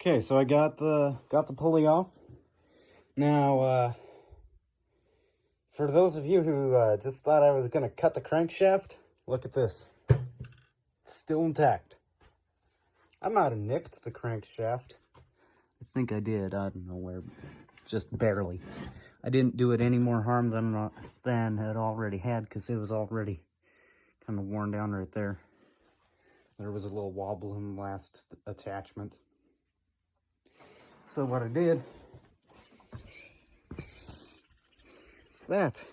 Okay, so I got the pulley off. Now, for those of you who just thought I was gonna cut the crankshaft, look at this. Still intact. I might have nicked the crankshaft. I think I did. I don't know where. Just barely. I didn't do it any more harm than it already had, because it was already kind of worn down right there. There was a little wobble in the last attachment. So what I did is that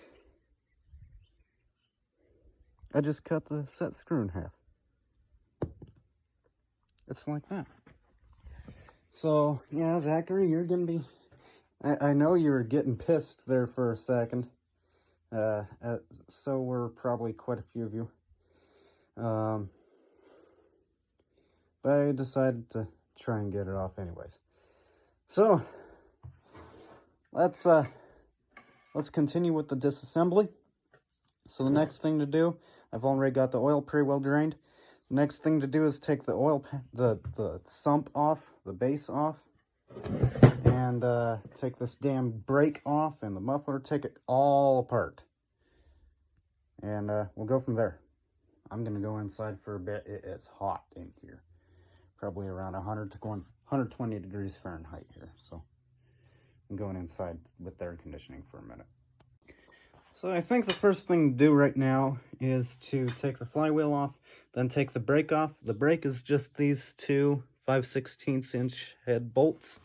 I just cut the set screw in half. It's like that. So yeah, Zachary, you're gonna be, I know you were getting pissed there for a second. So were probably quite a few of you. But I decided to try and get it off anyways. So let's continue with the disassembly. So the next thing to do, I've already got the oil pretty well drained. The next thing to do is take the oil, the sump off, the base off, and take this damn brake off and the muffler, take it all apart. And we'll go from there. I'm gonna go inside for a bit. It is hot in here. Probably around 100 to 120 degrees Fahrenheit here. So I'm going inside with air conditioning for a minute. So I think the first thing to do right now is to take the flywheel off, then take the brake off. The brake is just these two 5/16 inch head bolts.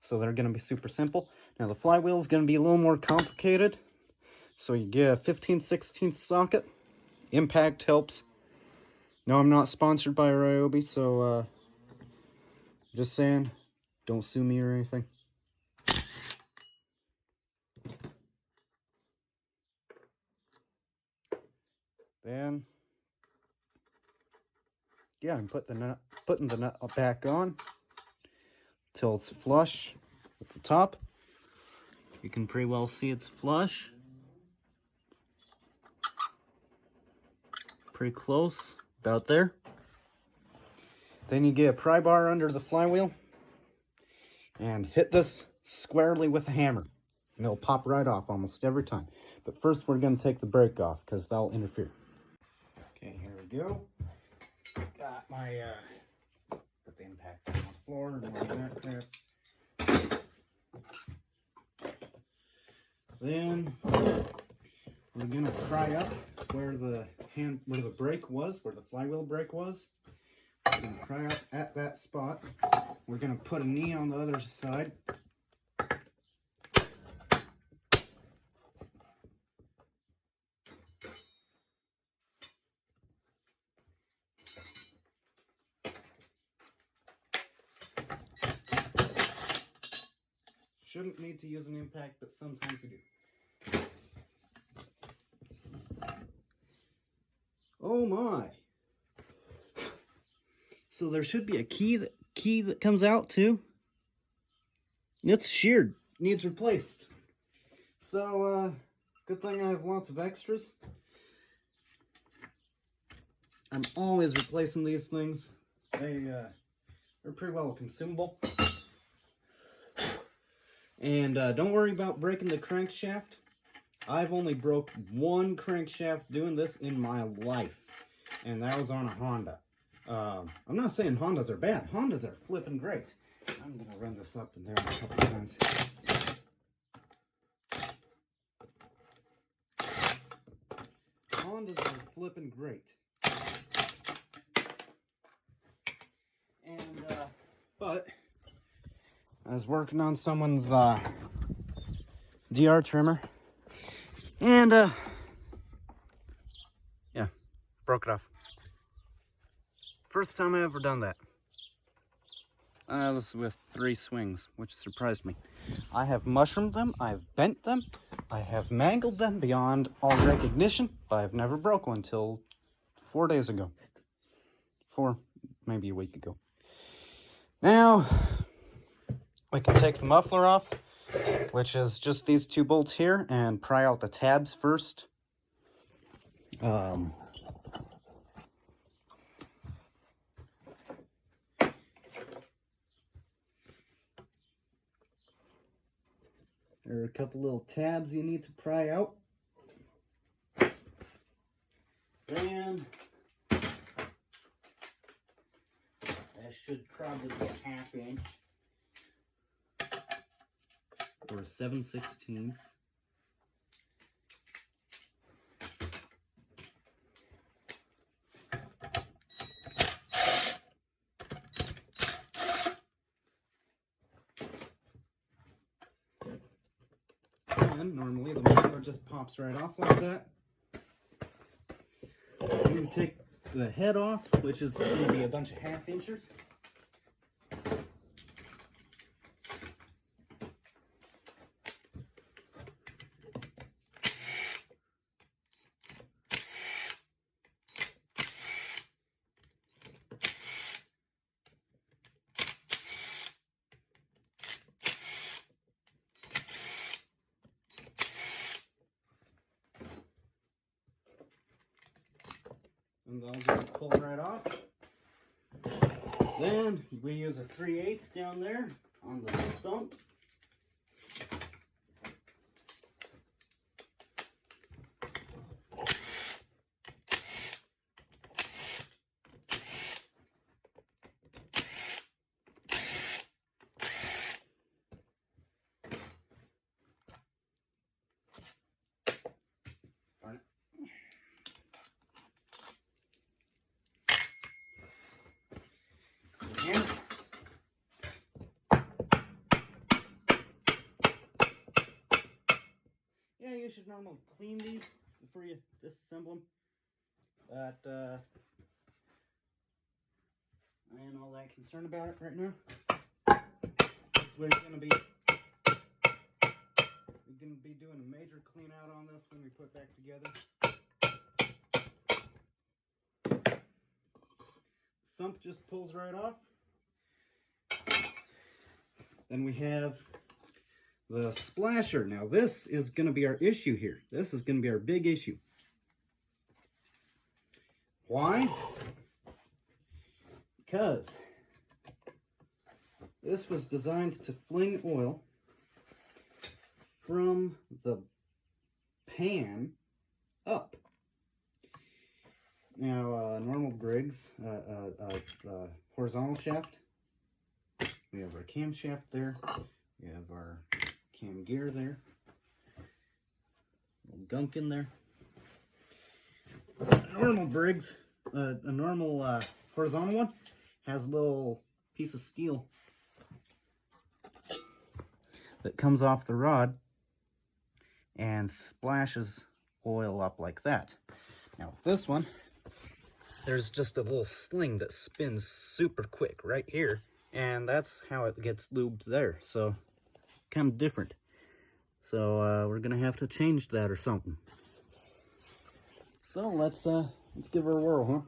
So they're gonna be super simple. Now the flywheel is gonna be a little more complicated. So you get a 15/16 socket. Impact helps. No, I'm not sponsored by Ryobi, so just saying, don't sue me or anything. Then, yeah, I'm putting the nut back on till it's flush with the top. You can pretty well see it's flush. Pretty close, about there. Then you get a pry bar under the flywheel and hit this squarely with a hammer. And it'll pop right off almost every time. But first we're going to take the brake off because that'll interfere. Okay, here we go. Got my, put the impact on the floor. There. Then we're going to pry up where the brake was, where the flywheel brake was. We're going to pry up at that spot. We're going to put a knee on the other side. Shouldn't need to use an impact, but sometimes you do. Oh my! So there should be a key that comes out too. It's sheared, needs replaced. So good thing I have lots of extras. I'm always replacing these things. They're pretty well consumable. And don't worry about breaking the crankshaft. I've only broke one crankshaft doing this in my life, and that was on a Honda. I'm not saying Hondas are bad. Hondas are flipping great. I'm gonna run this up and down a couple times. Hondas are flipping great. And but I was working on someone's DR trimmer, and yeah, broke it off. First time I ever done that. This is with 3 swings, which surprised me. I have mushroomed them, I've bent them, I have mangled them beyond all recognition, but I've never broke one till 4 days ago. Maybe a week ago. Now, we can take the muffler off, which is just these 2 bolts here, and pry out the tabs first. There are a couple little tabs you need to pry out. Then that should probably be a 1/2 inch or 7/16. And normally the motor just pops right off like that. You take the head off, which is going to be a bunch of 1/2 inchers. And they'll just pull right off. Then we use a 3/8 down there on the sump. Yeah, you should normally clean these before you disassemble them, but I ain't all that concerned about it right now. We're gonna be doing a major clean out on this when we put back together. Sump just pulls right off. Then we have the splasher. Now this is going to be our issue here. This is going to be our big issue. Why? Because this was designed to fling oil from the pan up. Now, normal Briggs, horizontal shaft. We have our camshaft there. We have our cam gear there. A little gunk in there. Normal Briggs, a normal horizontal one, has a little piece of steel that comes off the rod and splashes oil up like that. Now with this one, there's just a little sling that spins super quick right here, and that's how it gets lubed there. So kind of different. So we're gonna have to change that or something. So let's give her a whirl, huh?